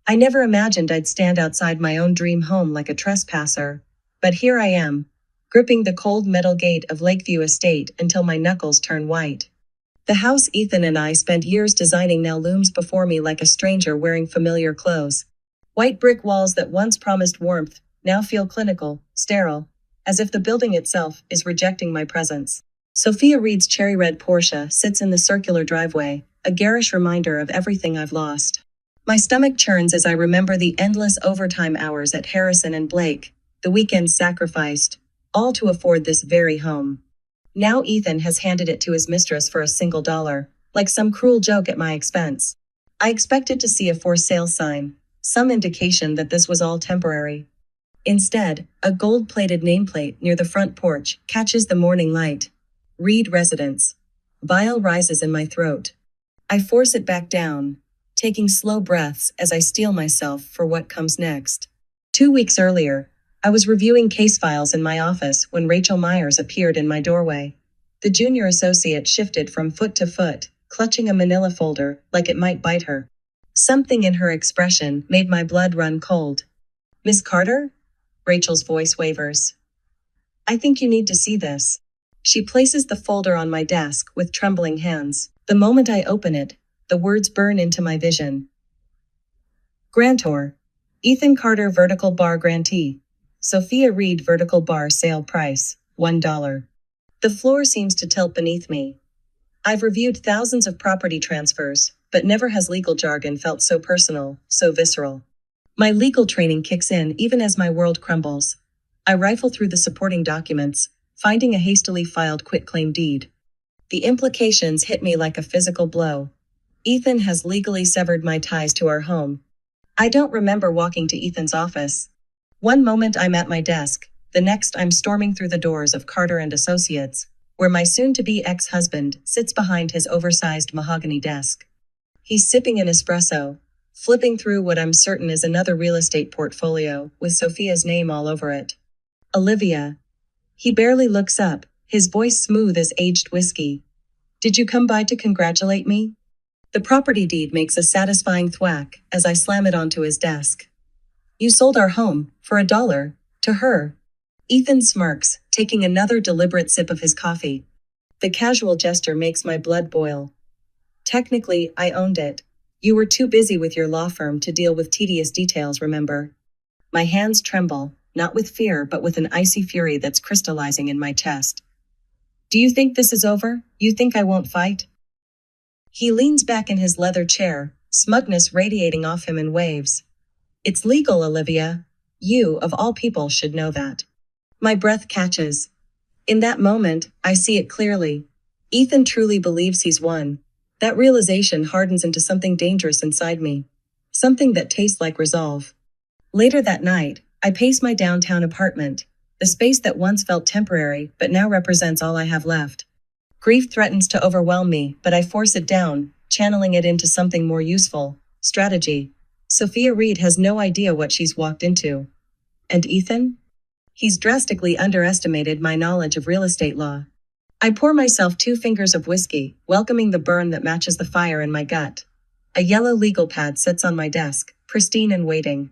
I never imagined I'd stand outside my own dream home like a trespasser. But here I am, gripping the cold metal gate of Lakeview Estate until my knuckles turn white. The house Ethan and I spent years designing now looms before me like a stranger wearing familiar clothes. White brick walls that once promised warmth now feel clinical, sterile, as if the building itself is rejecting my presence. Sophia Reed's cherry red Porsche sits in the circular driveway, a garish reminder of everything I've lost. My stomach churns as I remember the endless overtime hours at Harrison and Blake, the weekends sacrificed, all to afford this very home. Now Ethan has handed it to his mistress for a single dollar, like some cruel joke at my expense. I expected to see a for sale sign, some indication that this was all temporary. Instead, a gold-plated nameplate near the front porch catches the morning light. Reed Residence. Bile rises in my throat. I force it back down, taking slow breaths as I steel myself for what comes next. 2 weeks earlier, I was reviewing case files in my office when Rachel Myers appeared in my doorway. The junior associate shifted from foot to foot, clutching a manila folder like it might bite her. Something in her expression made my blood run cold. "Miss Carter?" Rachel's voice wavers. "I think you need to see this." She places the folder on my desk with trembling hands. The moment I open it, the words burn into my vision. Grantor. Ethan Carter Vertical Bar Grantee. Sophia Reed Vertical Bar Sale Price, $1. The floor seems to tilt beneath me. I've reviewed thousands of property transfers, but never has legal jargon felt so personal, so visceral. My legal training kicks in even as my world crumbles. I rifle through the supporting documents, finding a hastily filed quitclaim deed. The implications hit me like a physical blow. Ethan has legally severed my ties to our home. I don't remember walking to Ethan's office. One moment I'm at my desk, the next I'm storming through the doors of Carter and Associates, where my soon-to-be ex-husband sits behind his oversized mahogany desk. He's sipping an espresso, flipping through what I'm certain is another real estate portfolio with Sophia's name all over it. "Olivia." He barely looks up, his voice smooth as aged whiskey. "Did you come by to congratulate me?" The property deed makes a satisfying thwack as I slam it onto his desk. "You sold our home, for $1, to her." Ethan smirks, taking another deliberate sip of his coffee. The casual gesture makes my blood boil. "Technically, I owned it. You were too busy with your law firm to deal with tedious details, remember?" My hands tremble, not with fear but with an icy fury that's crystallizing in my chest. "Do you think this is over? You think I won't fight?" He leans back in his leather chair, smugness radiating off him in waves. "It's legal, Olivia. You, of all people, should know that." My breath catches. In that moment, I see it clearly. Ethan truly believes he's won. That realization hardens into something dangerous inside me. Something that tastes like resolve. Later that night, I pace my downtown apartment, the space that once felt temporary but now represents all I have left. Grief threatens to overwhelm me, but I force it down, channeling it into something more useful: strategy. Sophia Reed has no idea what she's walked into. And Ethan? He's drastically underestimated my knowledge of real estate law. I pour myself 2 fingers of whiskey, welcoming the burn that matches the fire in my gut. A yellow legal pad sits on my desk, pristine and waiting.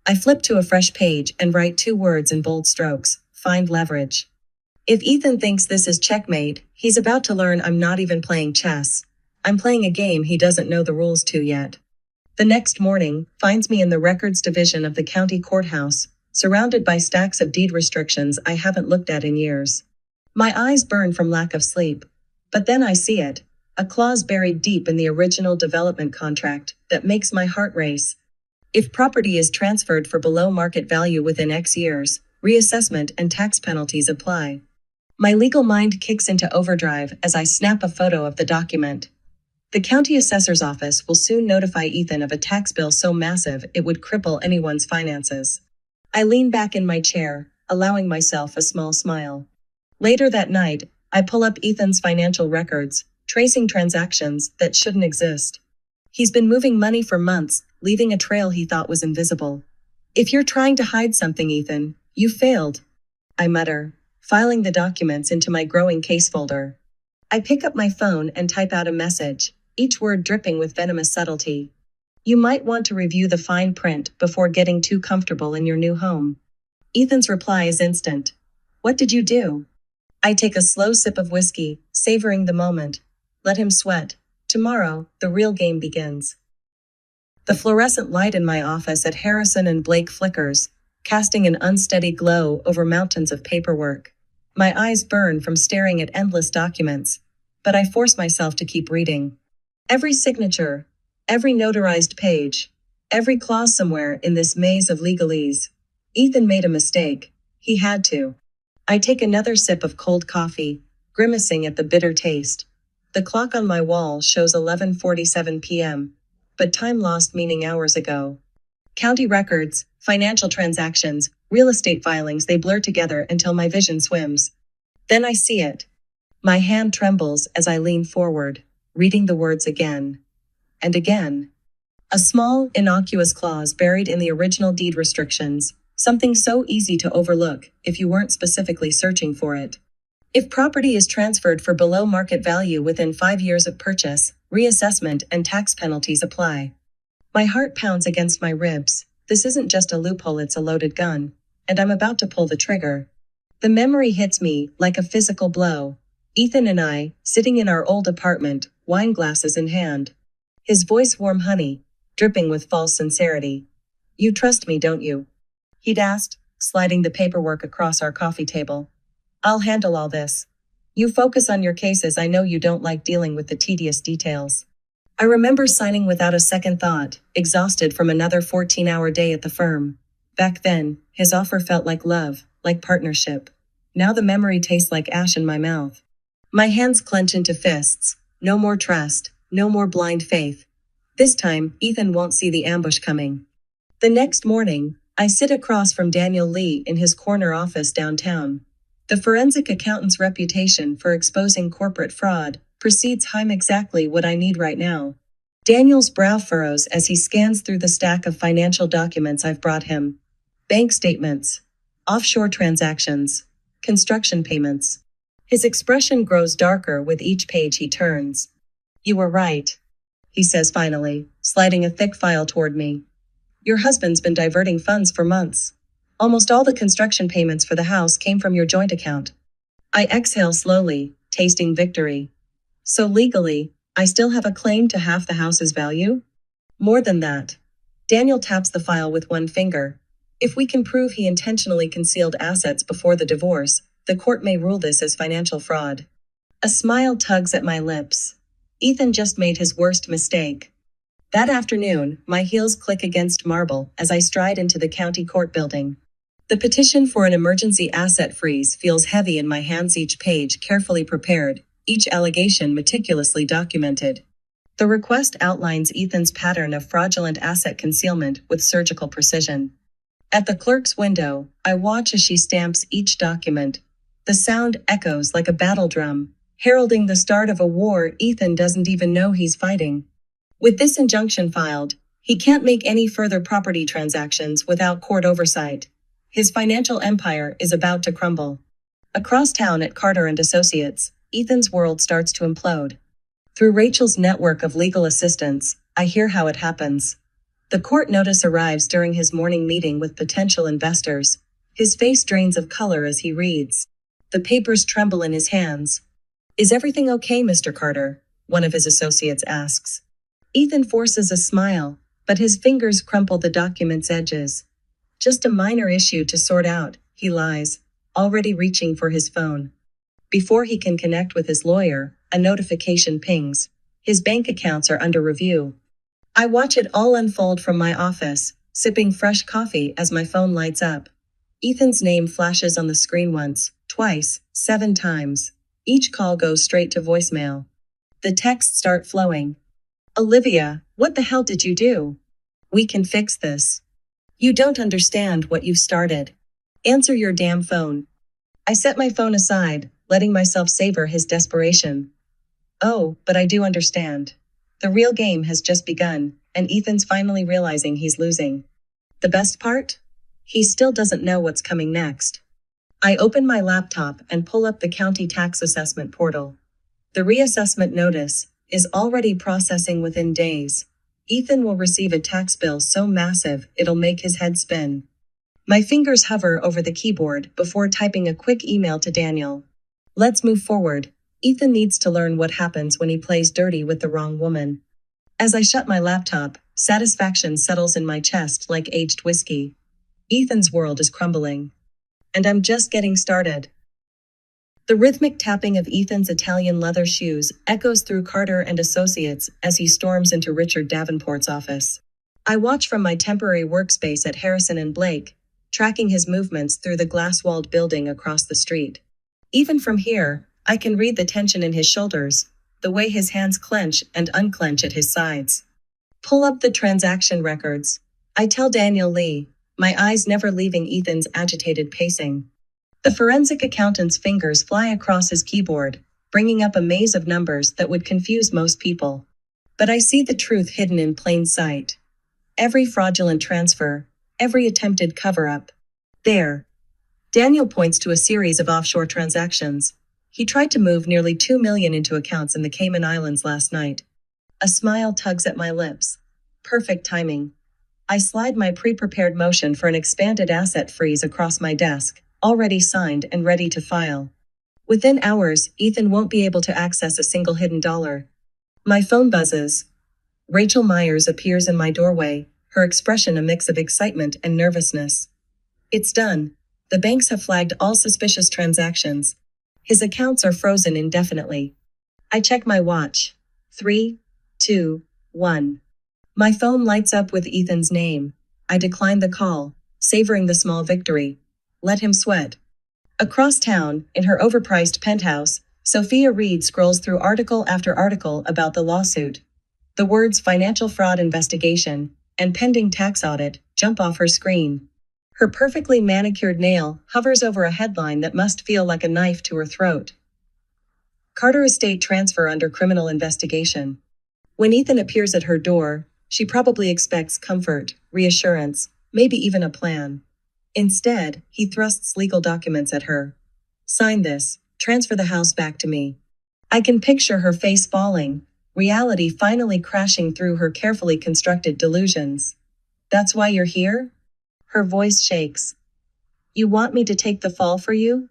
I flip to a fresh page and write 2 words in bold strokes: find leverage. If Ethan thinks this is checkmate, he's about to learn I'm not even playing chess. I'm playing a game he doesn't know the rules to yet. The next morning finds me in the records division of the county courthouse, surrounded by stacks of deed restrictions I haven't looked at in years. My eyes burn from lack of sleep. But then I see it, a clause buried deep in the original development contract that makes my heart race. If property is transferred for below market value within X years, reassessment and tax penalties apply. My legal mind kicks into overdrive as I snap a photo of the document. The county assessor's office will soon notify Ethan of a tax bill so massive it would cripple anyone's finances. I lean back in my chair, allowing myself a small smile. Later that night, I pull up Ethan's financial records, tracing transactions that shouldn't exist. He's been moving money for months, leaving a trail he thought was invisible. "If you're trying to hide something, Ethan, you failed," I mutter, filing the documents into my growing case folder. I pick up my phone and type out a message, each word dripping with venomous subtlety. You might want to review the fine print before getting too comfortable in your new home. Ethan's reply is instant. What did you do? I take a slow sip of whiskey, savoring the moment. Let him sweat. Tomorrow, the real game begins. The fluorescent light in my office at Harrison and Blake flickers, casting an unsteady glow over mountains of paperwork. My eyes burn from staring at endless documents, but I force myself to keep reading. Every signature, every notarized page, every clause somewhere in this maze of legalese. Ethan made a mistake. He had to. I take another sip of cold coffee, grimacing at the bitter taste. The clock on my wall shows 11:47 p.m., but time lost meaning hours ago. County records, financial transactions, real estate filings, they blur together until my vision swims. Then I see it. My hand trembles as I lean forward, reading the words again and again. A small, innocuous clause buried in the original deed restrictions, something so easy to overlook if you weren't specifically searching for it. If property is transferred for below market value within 5 years of purchase, reassessment and tax penalties apply. My heart pounds against my ribs. This isn't just a loophole, it's a loaded gun, and I'm about to pull the trigger. The memory hits me like a physical blow. Ethan and I, sitting in our old apartment, wine glasses in hand. His voice warm honey, dripping with false sincerity. You trust me, don't you? He'd asked, sliding the paperwork across our coffee table. I'll handle all this. You focus on your cases, I know you don't like dealing with the tedious details. I remember signing without a second thought, exhausted from another 14-hour day at the firm. Back then, his offer felt like love, like partnership. Now the memory tastes like ash in my mouth. My hands clench into fists. No more trust, no more blind faith. This time, Ethan won't see the ambush coming. The next morning, I sit across from Daniel Lee in his corner office downtown. The forensic accountant's reputation for exposing corporate fraud precedes him exactly what I need right now. Daniel's brow furrows as he scans through the stack of financial documents I've brought him. Bank statements, offshore transactions, construction payments. His expression grows darker with each page he turns. You were right, he says finally, sliding a thick file toward me. Your husband's been diverting funds for months. Almost all the construction payments for the house came from your joint account. I exhale slowly, tasting victory. So legally, I still have a claim to half the house's value? More than that. Daniel taps the file with one finger. If we can prove he intentionally concealed assets before the divorce, the court may rule this as financial fraud. A smile tugs at my lips. Ethan just made his worst mistake. That afternoon, my heels click against marble as I stride into the county court building. The petition for an emergency asset freeze feels heavy in my hands, each page carefully prepared, each allegation meticulously documented. The request outlines Ethan's pattern of fraudulent asset concealment with surgical precision. At the clerk's window, I watch as she stamps each document. The sound echoes like a battle drum, heralding the start of a war Ethan doesn't even know he's fighting. With this injunction filed, he can't make any further property transactions without court oversight. His financial empire is about to crumble. Across town at Carter and Associates, Ethan's world starts to implode. Through Rachel's network of legal assistants, I hear how it happens. The court notice arrives during his morning meeting with potential investors. His face drains of color as he reads. The papers tremble in his hands. Is everything okay, Mr. Carter? One of his associates asks. Ethan forces a smile, but his fingers crumple the document's edges. Just a minor issue to sort out, he lies, already reaching for his phone. Before he can connect with his lawyer, a notification pings. His bank accounts are under review. I watch it all unfold from my office, sipping fresh coffee as my phone lights up. Ethan's name flashes on the screen once, twice, 7 times. Each call goes straight to voicemail. The texts start flowing. Olivia, what the hell did you do? We can fix this. You don't understand what you've started. Answer your damn phone. I set my phone aside, letting myself savor his desperation. Oh, but I do understand. The real game has just begun, and Ethan's finally realizing he's losing. The best part? He still doesn't know what's coming next. I open my laptop and pull up the county tax assessment portal. The reassessment notice is already processing within days. Ethan will receive a tax bill so massive it'll make his head spin. My fingers hover over the keyboard before typing a quick email to Daniel. Let's move forward. Ethan needs to learn what happens when he plays dirty with the wrong woman. As I shut my laptop, satisfaction settles in my chest like aged whiskey. Ethan's world is crumbling. And I'm just getting started. The rhythmic tapping of Ethan's Italian leather shoes echoes through Carter and Associates as he storms into Richard Davenport's office. I watch from my temporary workspace at Harrison and Blake, tracking his movements through the glass-walled building across the street. Even from here, I can read the tension in his shoulders, the way his hands clench and unclench at his sides. Pull up the transaction records. I tell Daniel Lee, my eyes never leaving Ethan's agitated pacing. The forensic accountant's fingers fly across his keyboard, bringing up a maze of numbers that would confuse most people. But I see the truth hidden in plain sight. Every fraudulent transfer, every attempted cover-up. There. Daniel points to a series of offshore transactions. He tried to move nearly $2 million into accounts in the Cayman Islands last night. A smile tugs at my lips. Perfect timing. I slide my pre-prepared motion for an expanded asset freeze across my desk, already signed and ready to file. Within hours, Ethan won't be able to access a single hidden dollar. My phone buzzes. Rachel Myers appears in my doorway, her expression a mix of excitement and nervousness. It's done. The banks have flagged all suspicious transactions. His accounts are frozen indefinitely. I check my watch. 3, 2, 1. My phone lights up with Ethan's name. I decline the call, savoring the small victory. Let him sweat. Across town, in her overpriced penthouse, Sophia Reed scrolls through article after article about the lawsuit. The words financial fraud investigation and pending tax audit jump off her screen. Her perfectly manicured nail hovers over a headline that must feel like a knife to her throat. Carter estate transfer under criminal investigation. When Ethan appears at her door, she probably expects comfort, reassurance, maybe even a plan. Instead, he thrusts legal documents at her. Sign this, transfer the house back to me. I can picture her face falling, reality finally crashing through her carefully constructed delusions. That's why you're here? Her voice shakes. You want me to take the fall for you?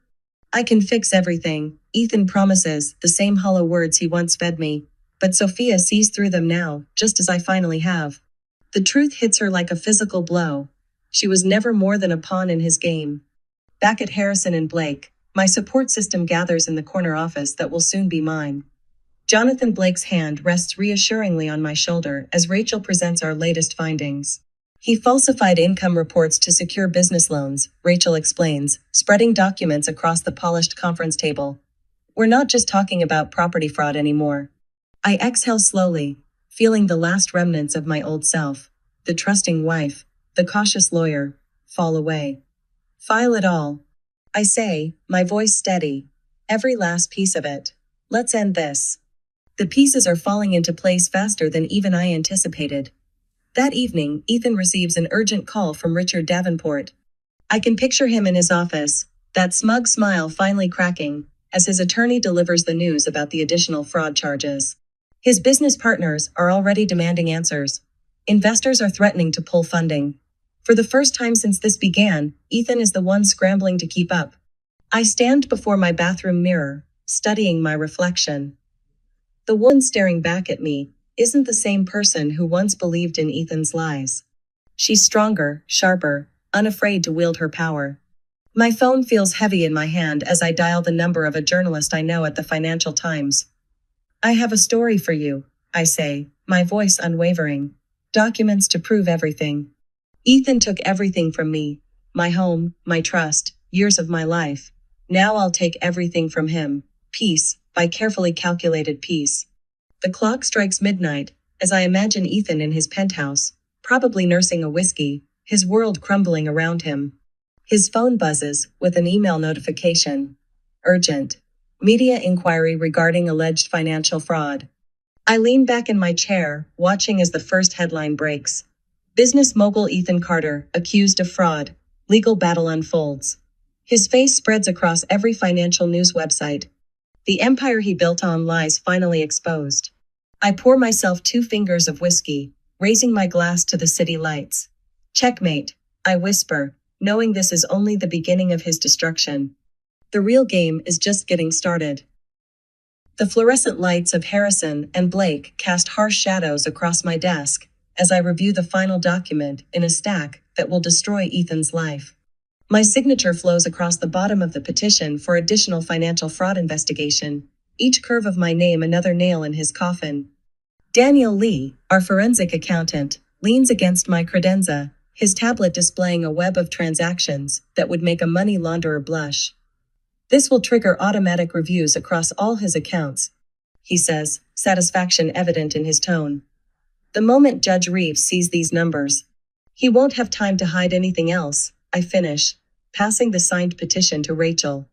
I can fix everything, Ethan promises, the same hollow words he once fed me. But Sophia sees through them now, just as I finally have. The truth hits her like a physical blow. She was never more than a pawn in his game. Back at Harrison and Blake, my support system gathers in the corner office that will soon be mine. Jonathan Blake's hand rests reassuringly on my shoulder as Rachel presents our latest findings. He falsified income reports to secure business loans, Rachel explains, spreading documents across the polished conference table. We're not just talking about property fraud anymore. I exhale slowly, feeling the last remnants of my old self, the trusting wife, the cautious lawyer, fall away. File it all. I say, my voice steady. Every last piece of it. Let's end this. The pieces are falling into place faster than even I anticipated. That evening, Ethan receives an urgent call from Richard Davenport. I can picture him in his office, that smug smile finally cracking, as his attorney delivers the news about the additional fraud charges. His business partners are already demanding answers. Investors are threatening to pull funding. For the first time since this began, Ethan is the one scrambling to keep up. I stand before my bathroom mirror, studying my reflection. The woman staring back at me isn't the same person who once believed in Ethan's lies. She's stronger, sharper, unafraid to wield her power. My phone feels heavy in my hand as I dial the number of a journalist I know at the Financial Times. I have a story for you, I say, my voice unwavering. Documents to prove everything. Ethan took everything from me. My home, my trust, years of my life. Now I'll take everything from him. Piece by carefully calculated piece. The clock strikes midnight, as I imagine Ethan in his penthouse, probably nursing a whiskey, his world crumbling around him. His phone buzzes with an email notification. Urgent. Media inquiry regarding alleged financial fraud. I lean back in my chair, watching as the first headline breaks. Business mogul Ethan Carter, accused of fraud. Legal battle unfolds. His face spreads across every financial news website. The empire he built on lies finally exposed. I pour myself 2 fingers of whiskey, raising my glass to the city lights. Checkmate, I whisper, knowing this is only the beginning of his destruction. The real game is just getting started. The fluorescent lights of Harrison and Blake cast harsh shadows across my desk as I review the final document in a stack that will destroy Ethan's life. My signature flows across the bottom of the petition for additional financial fraud investigation, each curve of my name another nail in his coffin. Daniel Lee, our forensic accountant, leans against my credenza, his tablet displaying a web of transactions that would make a money launderer blush. This will trigger automatic reviews across all his accounts, he says, satisfaction evident in his tone. The moment Judge Reeves sees these numbers, he won't have time to hide anything else, I finish, passing the signed petition to Rachel.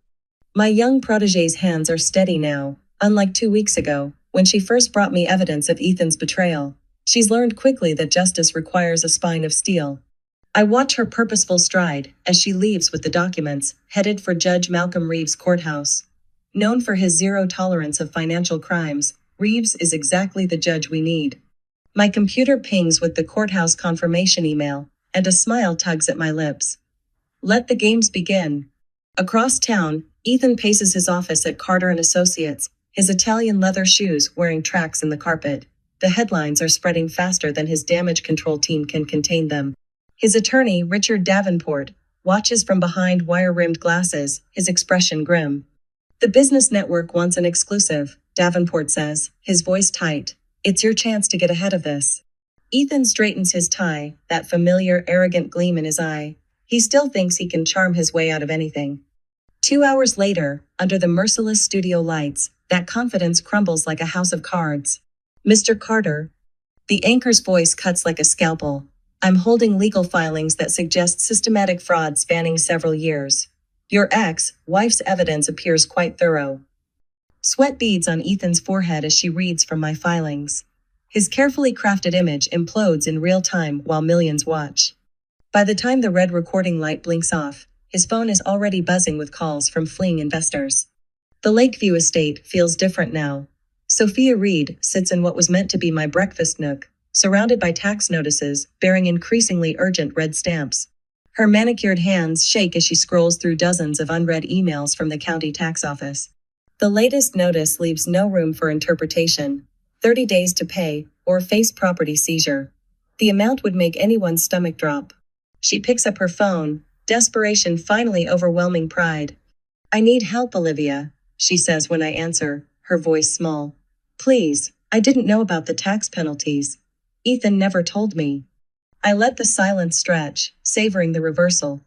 My young protege's hands are steady now, unlike 2 weeks ago, when she first brought me evidence of Ethan's betrayal. She's learned quickly that justice requires a spine of steel. I watch her purposeful stride as she leaves with the documents, headed for Judge Malcolm Reeves' courthouse. Known for his zero tolerance of financial crimes, Reeves is exactly the judge we need. My computer pings with the courthouse confirmation email, and a smile tugs at my lips. Let the games begin. Across town, Ethan paces his office at Carter & Associates, his Italian leather shoes wearing tracks in the carpet. The headlines are spreading faster than his damage control team can contain them. His attorney, Richard Davenport, watches from behind wire-rimmed glasses, his expression grim. The business network wants an exclusive, Davenport says, his voice tight. It's your chance to get ahead of this. Ethan straightens his tie, that familiar, arrogant gleam in his eye. He still thinks he can charm his way out of anything. 2 hours later, under the merciless studio lights, that confidence crumbles like a house of cards. Mr. Carter. The anchor's voice cuts like a scalpel. I'm holding legal filings that suggest systematic fraud spanning several years. Your ex-wife's evidence appears quite thorough. Sweat beads on Ethan's forehead as she reads from my filings. His carefully crafted image implodes in real time while millions watch. By the time the red recording light blinks off, his phone is already buzzing with calls from fleeing investors. The Lakeview estate feels different now. Sophia Reed sits in what was meant to be my breakfast nook, surrounded by tax notices bearing increasingly urgent red stamps. Her manicured hands shake as she scrolls through dozens of unread emails from the county tax office. The latest notice leaves no room for interpretation. 30 days to pay, or face property seizure. The amount would make anyone's stomach drop. She picks up her phone, desperation finally overwhelming pride. I need help, Olivia, she says when I answer, her voice small. Please, I didn't know about the tax penalties. Ethan never told me. I let the silence stretch, savoring the reversal.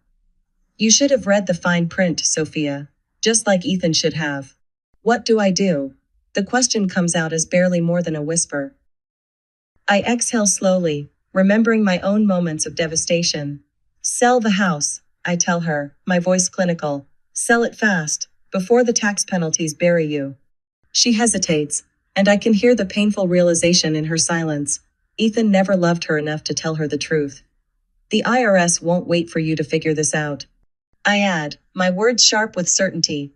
You should have read the fine print, Sophia. Just like Ethan should have. What do I do? The question comes out as barely more than a whisper. I exhale slowly, remembering my own moments of devastation. Sell the house, I tell her, my voice clinical. Sell it fast, before the tax penalties bury you. She hesitates, and I can hear the painful realization in her silence. Ethan never loved her enough to tell her the truth. The IRS won't wait for you to figure this out. I add, my words sharp with certainty.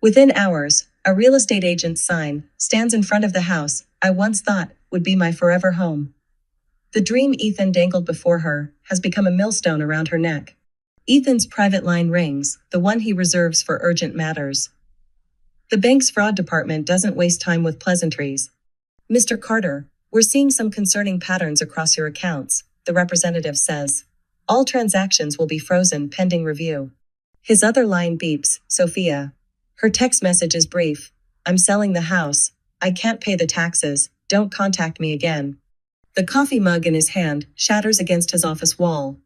Within hours, a real estate agent's sign stands in front of the house I once thought would be my forever home. The dream Ethan dangled before her has become a millstone around her neck. Ethan's private line rings, the one he reserves for urgent matters. The bank's fraud department doesn't waste time with pleasantries. Mr. Carter, we're seeing some concerning patterns across your accounts, the representative says. All transactions will be frozen pending review. His other line beeps, Sophia. Her text message is brief. I'm selling the house. I can't pay the taxes. Don't contact me again. The coffee mug in his hand shatters against his office wall.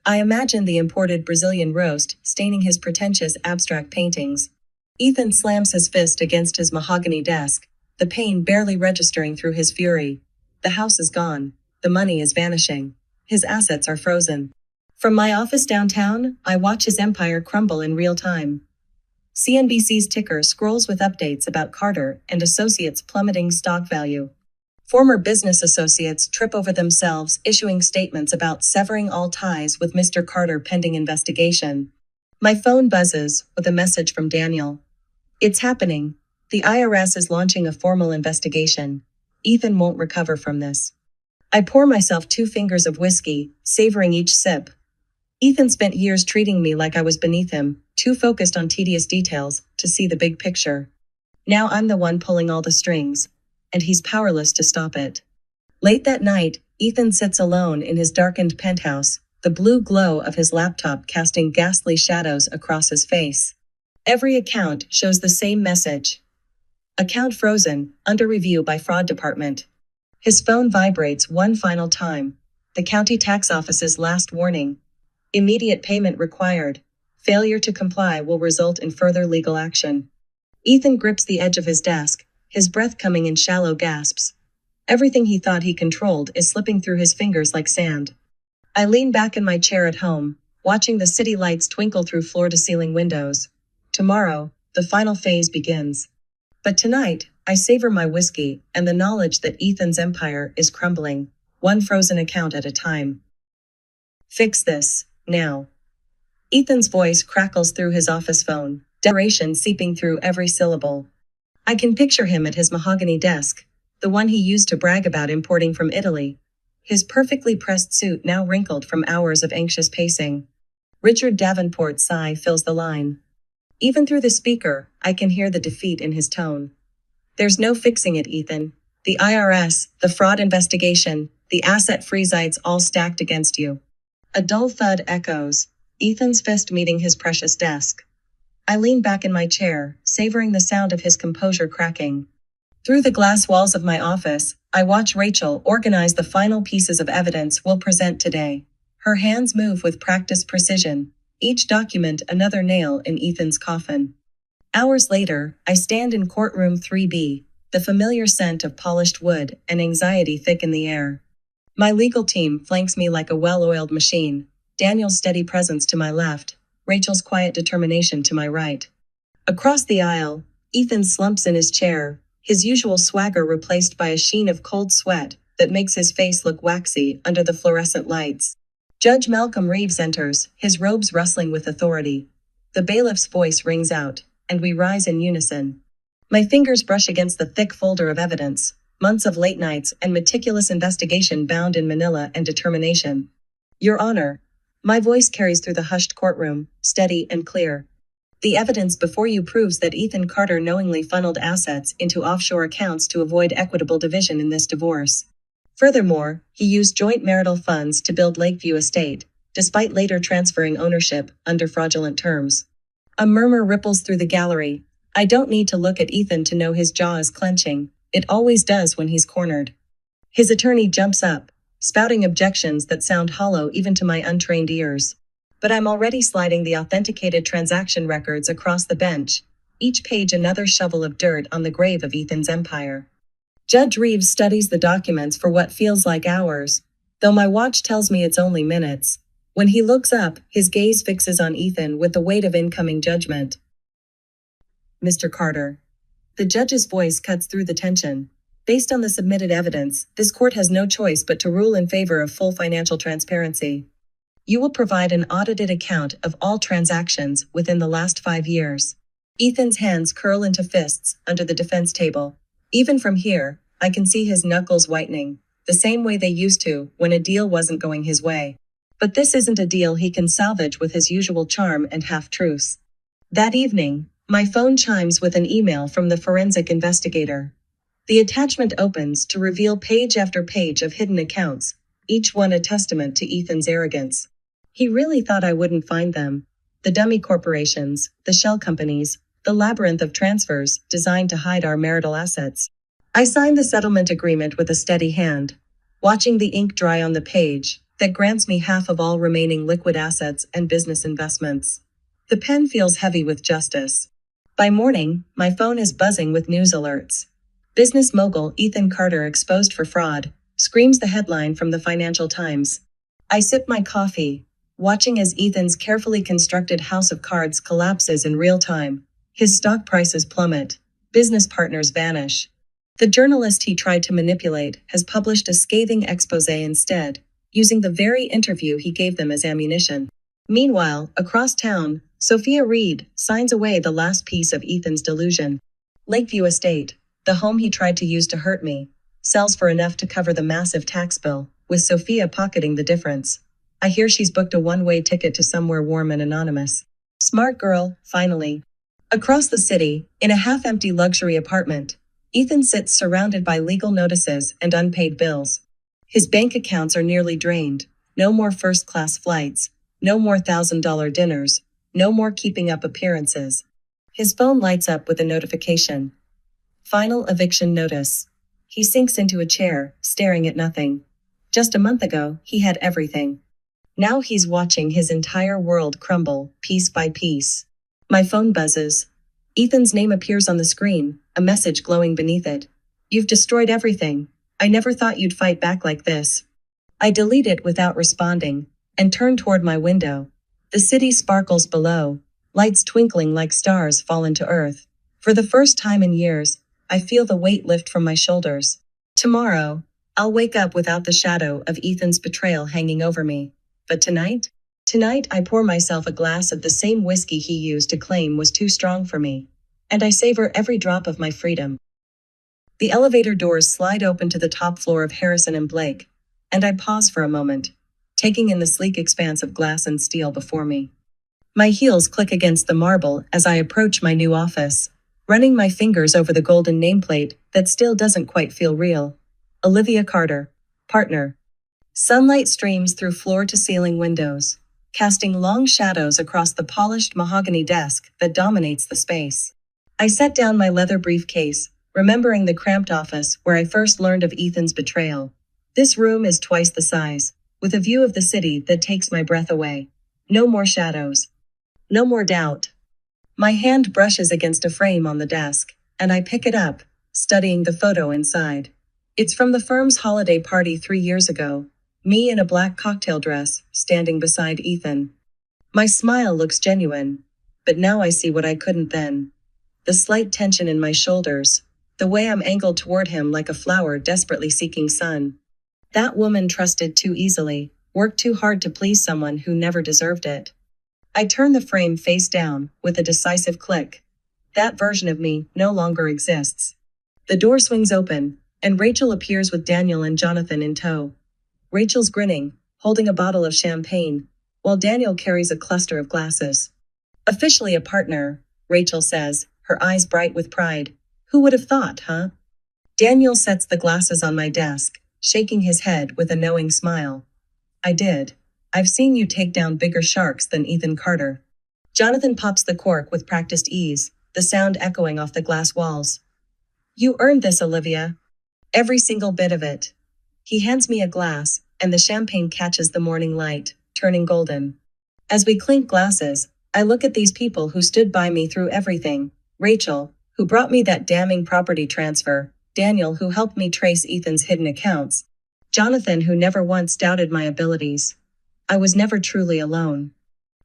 I imagine the imported Brazilian roast staining his pretentious abstract paintings. Ethan slams his fist against his mahogany desk, the pain barely registering through his fury. The house is gone. The money is vanishing. His assets are frozen. From my office downtown, I watch his empire crumble in real time. CNBC's ticker scrolls with updates about Carter and Associates' plummeting stock value. Former business associates trip over themselves, issuing statements about severing all ties with Mr. Carter pending investigation. My phone buzzes with a message from Daniel. It's happening. The IRS is launching a formal investigation. Ethan won't recover from this. I pour myself 2 fingers of whiskey, savoring each sip. Ethan spent years treating me like I was beneath him, too focused on tedious details to see the big picture. Now I'm the one pulling all the strings, and he's powerless to stop it. Late that night, Ethan sits alone in his darkened penthouse, the blue glow of his laptop casting ghastly shadows across his face. Every account shows the same message. Account frozen, under review by fraud department. His phone vibrates one final time. The county tax office's last warning. Immediate payment required. Failure to comply will result in further legal action. Ethan grips the edge of his desk, his breath coming in shallow gasps. Everything he thought he controlled is slipping through his fingers like sand. I lean back in my chair at home, watching the city lights twinkle through floor-to-ceiling windows. Tomorrow, the final phase begins. But tonight, I savor my whiskey and the knowledge that Ethan's empire is crumbling, one frozen account at a time. Fix this, now. Ethan's voice crackles through his office phone, desperation seeping through every syllable. I can picture him at his mahogany desk, the one he used to brag about importing from Italy. His perfectly pressed suit now wrinkled from hours of anxious pacing. Richard Davenport's sigh fills the line. Even through the speaker, I can hear the defeat in his tone. There's no fixing it, Ethan. The IRS, the fraud investigation, the asset freezites all stacked against you. A dull thud echoes, Ethan's fist meeting his precious desk. I lean back in my chair, savoring the sound of his composure cracking. Through the glass walls of my office, I watch Rachel organize the final pieces of evidence we'll present today. Her hands move with practiced precision, each document another nail in Ethan's coffin. Hours later, I stand in courtroom 3B, the familiar scent of polished wood and anxiety thick in the air. My legal team flanks me like a well-oiled machine, Daniel's steady presence to my left, Rachel's quiet determination to my right. Across the aisle, Ethan slumps in his chair, his usual swagger replaced by a sheen of cold sweat that makes his face look waxy under the fluorescent lights. Judge Malcolm Reeves enters, his robes rustling with authority. The bailiff's voice rings out, and we rise in unison. My fingers brush against the thick folder of evidence, months of late nights and meticulous investigation bound in manila and determination. Your Honor, my voice carries through the hushed courtroom, steady and clear. The evidence before you proves that Ethan Carter knowingly funneled assets into offshore accounts to avoid equitable division in this divorce. Furthermore, he used joint marital funds to build Lakeview Estate, despite later transferring ownership under fraudulent terms. A murmur ripples through the gallery. I don't need to look at Ethan to know his jaw is clenching. It always does when he's cornered. His attorney jumps up, spouting objections that sound hollow even to my untrained ears. But I'm already sliding the authenticated transaction records across the bench, each page another shovel of dirt on the grave of Ethan's empire. Judge Reeves studies the documents for what feels like hours, though my watch tells me it's only minutes. When he looks up, his gaze fixes on Ethan with the weight of incoming judgment. Mr. Carter. The judge's voice cuts through the tension. Based on the submitted evidence, this court has no choice but to rule in favor of full financial transparency. You will provide an audited account of all transactions within the last 5 years. Ethan's hands curl into fists under the defense table. Even from here, I can see his knuckles whitening, the same way they used to when a deal wasn't going his way. But this isn't a deal he can salvage with his usual charm and half-truths. That evening, my phone chimes with an email from the forensic investigator. The attachment opens to reveal page after page of hidden accounts, each one a testament to Ethan's arrogance. He really thought I wouldn't find them. The dummy corporations, the shell companies, the labyrinth of transfers designed to hide our marital assets. I signed the settlement agreement with a steady hand, watching the ink dry on the page that grants me half of all remaining liquid assets and business investments. The pen feels heavy with justice. By morning, my phone is buzzing with news alerts. Business mogul Ethan Carter exposed for fraud, screams the headline from the Financial Times. I sip my coffee, watching as Ethan's carefully constructed house of cards collapses in real time. His stock prices plummet. Business partners vanish. The journalist he tried to manipulate has published a scathing expose instead, using the very interview he gave them as ammunition. Meanwhile, across town, Sophia Reed signs away the last piece of Ethan's delusion. Lakeview Estate, the home he tried to use to hurt me, sells for enough to cover the massive tax bill, with Sophia pocketing the difference. I hear she's booked a one-way ticket to somewhere warm and anonymous. Smart girl, finally. Across the city, in a half-empty luxury apartment, Ethan sits surrounded by legal notices and unpaid bills. His bank accounts are nearly drained. No more first-class flights. No more $1,000 dinners. No more keeping up appearances. His phone lights up with a notification. Final eviction notice. He sinks into a chair, staring at nothing. Just a month ago, he had everything. Now he's watching his entire world crumble, piece by piece. My phone buzzes. Ethan's name appears on the screen, a message glowing beneath it. You've destroyed everything. I never thought you'd fight back like this. I delete it without responding, and turn toward my window. The city sparkles below, lights twinkling like stars fallen to earth. For the first time in years, I feel the weight lift from my shoulders. Tomorrow, I'll wake up without the shadow of Ethan's betrayal hanging over me. But tonight? Tonight I pour myself a glass of the same whiskey he used to claim was too strong for me. And I savor every drop of my freedom. The elevator doors slide open to the top floor of Harrison and Blake, and I pause for a moment, taking in the sleek expanse of glass and steel before me. My heels click against the marble as I approach my new office, running my fingers over the golden nameplate that still doesn't quite feel real. Olivia Carter, partner. Sunlight streams through floor-to-ceiling windows, casting long shadows across the polished mahogany desk that dominates the space. I set down my leather briefcase, remembering the cramped office where I first learned of Ethan's betrayal. This room is twice the size, with a view of the city that takes my breath away. No more shadows. No more doubt. My hand brushes against a frame on the desk, and I pick it up, studying the photo inside. It's from the firm's holiday party 3 years ago. Me in a black cocktail dress, standing beside Ethan. My smile looks genuine, but now I see what I couldn't then. The slight tension in my shoulders, the way I'm angled toward him like a flower desperately seeking sun. That woman trusted too easily, worked too hard to please someone who never deserved it. I turn the frame face down, with a decisive click. That version of me no longer exists. The door swings open, and Rachel appears with Daniel and Jonathan in tow. Rachel's grinning, holding a bottle of champagne, while Daniel carries a cluster of glasses. Officially a partner, Rachel says, her eyes bright with pride. Who would have thought, huh? Daniel sets the glasses on my desk, shaking his head with a knowing smile. I did. I've seen you take down bigger sharks than Ethan Carter. Jonathan pops the cork with practiced ease, the sound echoing off the glass walls. You earned this, Olivia. Every single bit of it. He hands me a glass, and the champagne catches the morning light, turning golden. As we clink glasses, I look at these people who stood by me through everything. Rachel, who brought me that damning property transfer. Daniel, who helped me trace Ethan's hidden accounts. Jonathan, who never once doubted my abilities. I was never truly alone.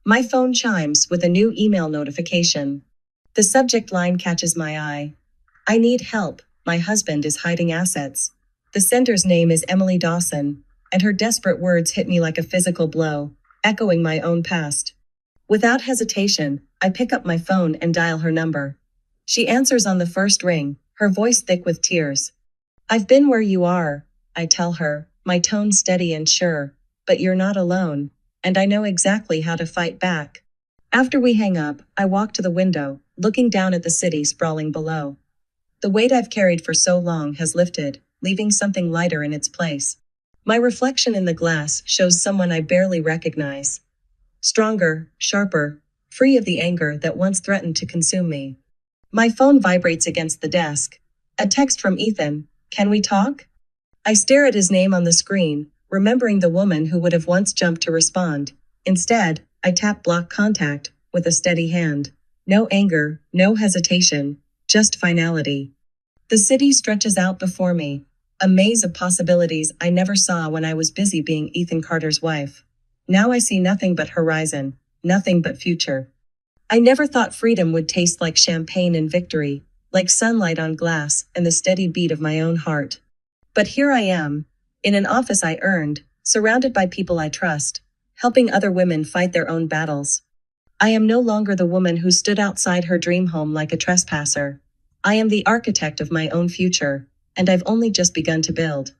My phone chimes with a new email notification. The subject line catches my eye. I need help. My husband is hiding assets. The sender's name is Emily Dawson, and her desperate words hit me like a physical blow, echoing my own past. Without hesitation, I pick up my phone and dial her number. She answers on the first ring, her voice thick with tears. I've been where you are, I tell her, my tone steady and sure, but you're not alone, and I know exactly how to fight back. After we hang up, I walk to the window, looking down at the city sprawling below. The weight I've carried for so long has lifted, leaving something lighter in its place. My reflection in the glass shows someone I barely recognize. Stronger, sharper, free of the anger that once threatened to consume me. My phone vibrates against the desk. A text from Ethan. Can we talk? I stare at his name on the screen, remembering the woman who would have once jumped to respond. Instead, I tap block contact with a steady hand. No anger, no hesitation, just finality. The city stretches out before me, a maze of possibilities I never saw when I was busy being Ethan Carter's wife. Now I see nothing but horizon, nothing but future. I never thought freedom would taste like champagne and victory, like sunlight on glass and the steady beat of my own heart. But here I am, in an office I earned, surrounded by people I trust, helping other women fight their own battles. I am no longer the woman who stood outside her dream home like a trespasser. I am the architect of my own future, and I've only just begun to build.